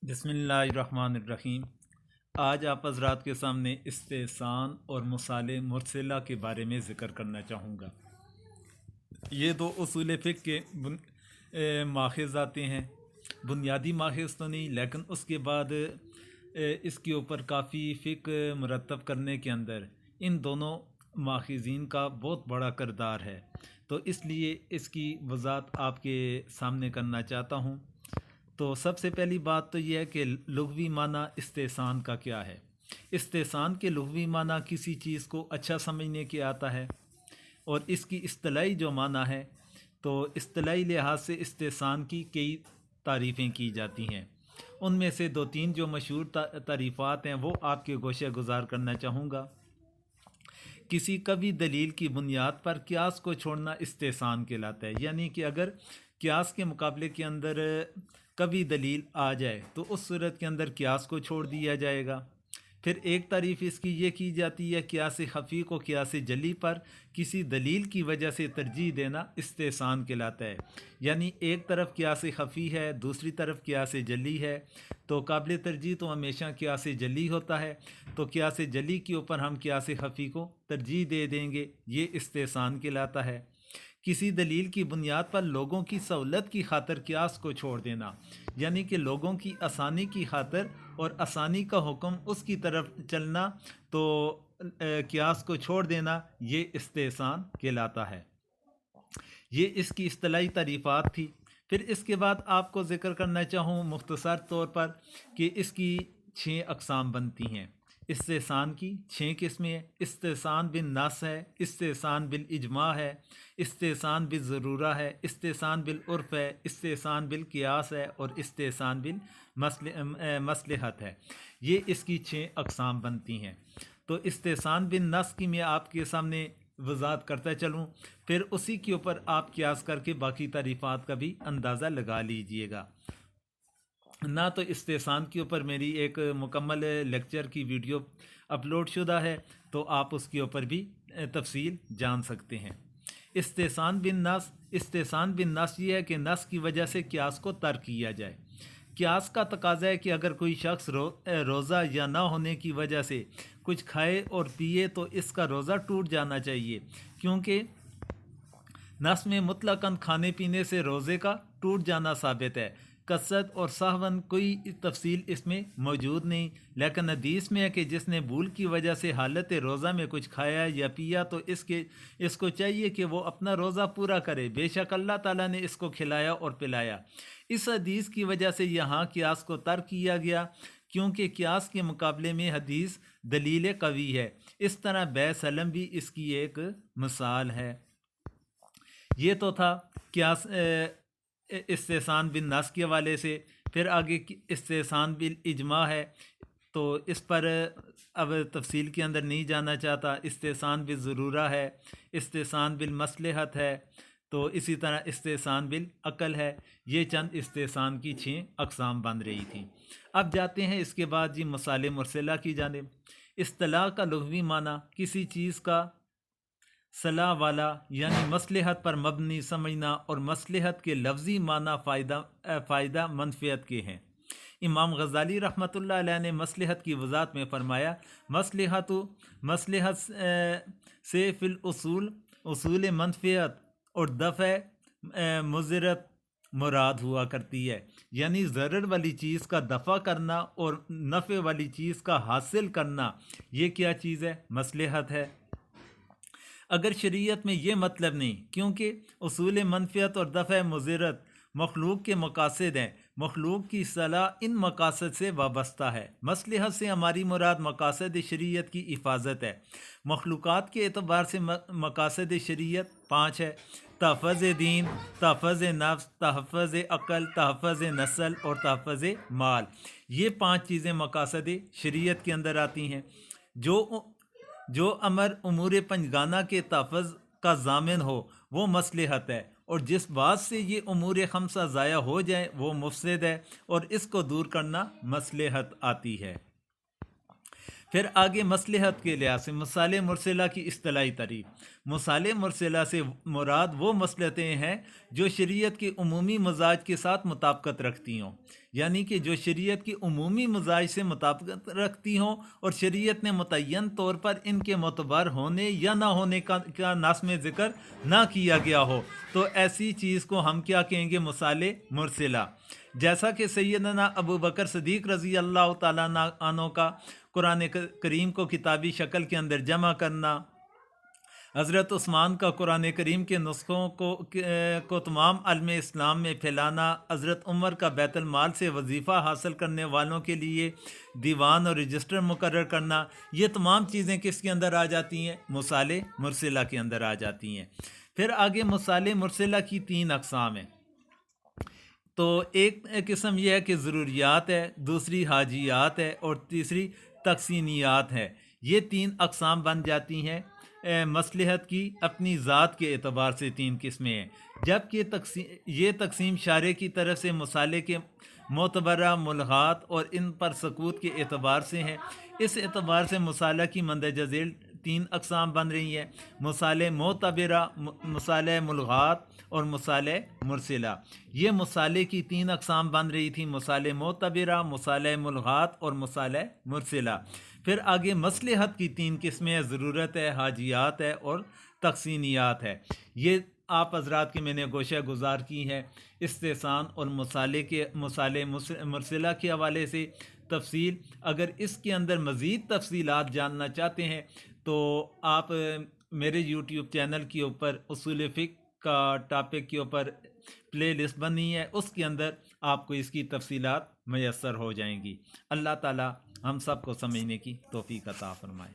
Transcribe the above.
بسم اللہ الرحمن الرحیم۔ آج آپ حضرات کے سامنے استحسان اور مصالح مرسلہ کے بارے میں ذکر کرنا چاہوں گا۔ یہ دو اصول فقہ کے ماخذ آتے ہیں، بنیادی ماخذ تو نہیں لیکن اس کے بعد اس کے اوپر کافی فقہ مرتب کرنے کے اندر ان دونوں ماخذین کا بہت بڑا کردار ہے، تو اس لیے اس کی وضاحت آپ کے سامنے کرنا چاہتا ہوں۔ تو سب سے پہلی بات تو یہ ہے کہ لغوی معنی استحسان کا کیا ہے۔ استحسان کے لغوی معنی کسی چیز کو اچھا سمجھنے کے آتا ہے، اور اس کی اصطلاحی جو معنی ہے تو اصطلاحی لحاظ سے استحسان کی کئی تعریفیں کی جاتی ہیں۔ ان میں سے دو تین جو مشہور تعریفات ہیں وہ آپ کے گوشہ گزار کرنا چاہوں گا۔ کسی کبھی دلیل کی بنیاد پر قیاس کو چھوڑنا استحسان کہلاتا ہے، یعنی کہ اگر قیاس کے مقابلے کے اندر کبھی دلیل آ جائے تو اس صورت کے اندر قیاس کو چھوڑ دیا جائے گا۔ پھر ایک تعریف اس کی یہ کی جاتی ہے، قیاس خفی کو قیاس جلی پر کسی دلیل کی وجہ سے ترجیح دینا استحسان کہلاتا ہے، یعنی ایک طرف قیاس خفی ہے دوسری طرف قیاس جلی ہے، تو قابل ترجیح تو ہمیشہ قیاس جلی ہوتا ہے، تو قیاس جلی کے اوپر ہم قیاس خفی کو ترجیح دے دیں گے، یہ استحسان کہلاتا ہے۔ کسی دلیل کی بنیاد پر لوگوں کی سہولت کی خاطر قیاس کو چھوڑ دینا، یعنی کہ لوگوں کی آسانی کی خاطر اور آسانی کا حکم اس کی طرف چلنا، تو قیاس کو چھوڑ دینا یہ استحسان کہلاتا ہے۔ یہ اس کی اصطلاحی تعریفات تھی۔ پھر اس کے بعد آپ کو ذکر کرنا چاہوں مختصر طور پر کہ اس کی 6 اقسام بنتی ہیں۔ استحسان کی 6 قسمیں ہیں۔ استحسان بالنص ہے، استحسان بالاجماع ہے، استحسان بالضرورہ ہے، استحسان بالعرف ہے، استحسان بالقیاس ہے، اور استحسان بالمصلحت ہے۔ یہ اس کی 6 اقسام بنتی ہیں۔ تو استحسان بالنص کی میں آپ کے سامنے وضاحت کرتا چلوں، پھر اسی کے اوپر آپ قیاس کر کے باقی تعریفات کا بھی اندازہ لگا لیجئے گا۔ نہ تو استحسان کے اوپر میری ایک مکمل لیکچر کی ویڈیو اپلوڈ شدہ ہے، تو آپ اس کے اوپر بھی تفصیل جان سکتے ہیں۔ استحسان بالنص یہ ہے کہ نص کی وجہ سے قیاس کو ترک کیا جائے۔ قیاس کا تقاضا ہے کہ اگر کوئی شخص روزہ یا نہ ہونے کی وجہ سے کچھ کھائے اور پیے تو اس کا روزہ ٹوٹ جانا چاہیے، کیونکہ نص میں مطلقاً کھانے پینے سے روزے کا ٹوٹ جانا ثابت ہے۔ کثرت اور سہون کوئی تفصیل اس میں موجود نہیں، لیکن حدیث میں ہے کہ جس نے بھول کی وجہ سے حالت روزہ میں کچھ کھایا یا پیا تو اس کو چاہیے کہ وہ اپنا روزہ پورا کرے، بے شک اللہ تعالیٰ نے اس کو کھلایا اور پلایا۔ اس حدیث کی وجہ سے یہاں قیاس کو ترک کیا گیا، کیونکہ قیاس کے مقابلے میں حدیث دلیل قوی ہے۔ اس طرح بیع سلم بھی اس کی ایک مثال ہے۔ یہ تو تھا قیاس استحسان بالنص کے حوالے سے۔ پھر آگے استحسان بالاجماع ہے، تو اس پر اب تفصیل کے اندر نہیں جانا چاہتا۔ استحسان بالضرورہ ہے، استحسان بالمصلحت ہے، تو اسی طرح استحسان بالعقل ہے۔ یہ چند استحسان کی 6 اقسام بن رہی تھیں۔ اب جاتے ہیں اس کے بعد جی مصالح مرسلہ کی جانب۔ اصطلاح کا لغوی معنی کسی چیز کا صلاح والا یعنی مصلحت پر مبنی سمجھنا، اور مصلحت کے لفظی معنی فائدہ منفعت کے ہیں۔ امام غزالی رحمۃ اللہ علیہ نے مصلحت کی وضاحت میں فرمایا، مصلحت سے فی الاصول اصول منفعت اور دفع مضرت مراد ہوا کرتی ہے، یعنی ضرر والی چیز کا دفع کرنا اور نفع والی چیز کا حاصل کرنا، یہ کیا چیز ہے؟ مصلحت ہے۔ اگر شریعت میں یہ مطلب نہیں، کیونکہ اصول منفعت اور دفع مضرت مخلوق کے مقاصد ہیں، مخلوق کی صلاح ان مقاصد سے وابستہ ہے۔ مصلحت سے ہماری مراد مقاصد شریعت کی حفاظت ہے۔ مخلوقات کے اعتبار سے مقاصد شریعت 5 ہے: تحفظ دین، تحفظ نفس، تحفظ عقل، تحفظ نسل اور تحفظ مال۔ یہ 5 چیزیں مقاصد شریعت کے اندر آتی ہیں۔ جو امر امور پنجگانہ کے تحفظ کا ضامن ہو وہ مصلحت ہے، اور جس بات سے یہ امور خمسہ ضائع ہو جائیں وہ مفسد ہے، اور اس کو دور کرنا مصلحت آتی ہے۔ پھر آگے مصلحت کے لحاظ سے مصالح مرسلہ کی اصطلاحی تعریف۔ مصالح مرسلہ سے مراد وہ مصلحتیں ہیں جو شریعت کے عمومی مزاج کے ساتھ مطابقت رکھتی ہوں، یعنی کہ جو شریعت کی عمومی مزاج سے مطابقت رکھتی ہوں اور شریعت نے متعین طور پر ان کے معتبر ہونے یا نہ ہونے کا نص میں ذکر نہ کیا گیا ہو، تو ایسی چیز کو ہم کیا کہیں گے؟ مصالح مرسلہ۔ جیسا کہ سیدنا ابو بکر صدیق رضی اللہ تعالیٰ عنہ کا قرآن کریم کو کتابی شکل کے اندر جمع کرنا، حضرت عثمان کا قرآن کریم کے نسخوں کو تمام عالم اسلام میں پھیلانا، حضرت عمر کا بیت المال سے وظیفہ حاصل کرنے والوں کے لیے دیوان اور رجسٹر مقرر کرنا، یہ تمام چیزیں کس کے اندر آ جاتی ہیں؟ مصالح مرسلہ کے اندر آ جاتی ہیں۔ پھر آگے مصالح مرسلہ کی 3 اقسام ہیں۔ تو ایک قسم یہ ہے کہ ضروریات ہے، دوسری حاجیات ہے، اور تیسری تقسینیات ہے۔ یہ 3 اقسام بن جاتی ہیں۔ مصلحت کی اپنی ذات کے اعتبار سے 3 قسمیں ہیں، جبکہ یہ تقسیم شارع کی طرف سے مصالح کے معتبرہ ملغات اور ان پر سکوت کے اعتبار سے ہیں۔ اس اعتبار سے مصالح کی مندرجہ ذیل 3 اقسام بن رہی ہیں: مصالح معتبرہ، مصالح ملغات اور مصالح مرسلہ۔ یہ مصالح کی 3 اقسام بن رہی تھی: مصالح معتبرہ، مصالح ملغات اور مصالح مرسلہ۔ پھر آگے مصلحت کی 3 قسمیں ہیں: ضرورت ہے، حاجیات ہے اور تقسینیات ہے۔ یہ آپ حضرات کی میں نے گوشہ گزار کی ہے استحسان اور مصالح مرسلہ کے حوالے سے تفصیل۔ اگر اس کے اندر مزید تفصیلات جاننا چاہتے ہیں تو آپ میرے یوٹیوب چینل کے اوپر اصول فقہ کا ٹاپک کے اوپر پلے لسٹ بنی ہے، اس کے اندر آپ کو اس کی تفصیلات میسر ہو جائیں گی۔ اللہ تعالی ہم سب کو سمجھنے کی توفیق عطا فرمائے۔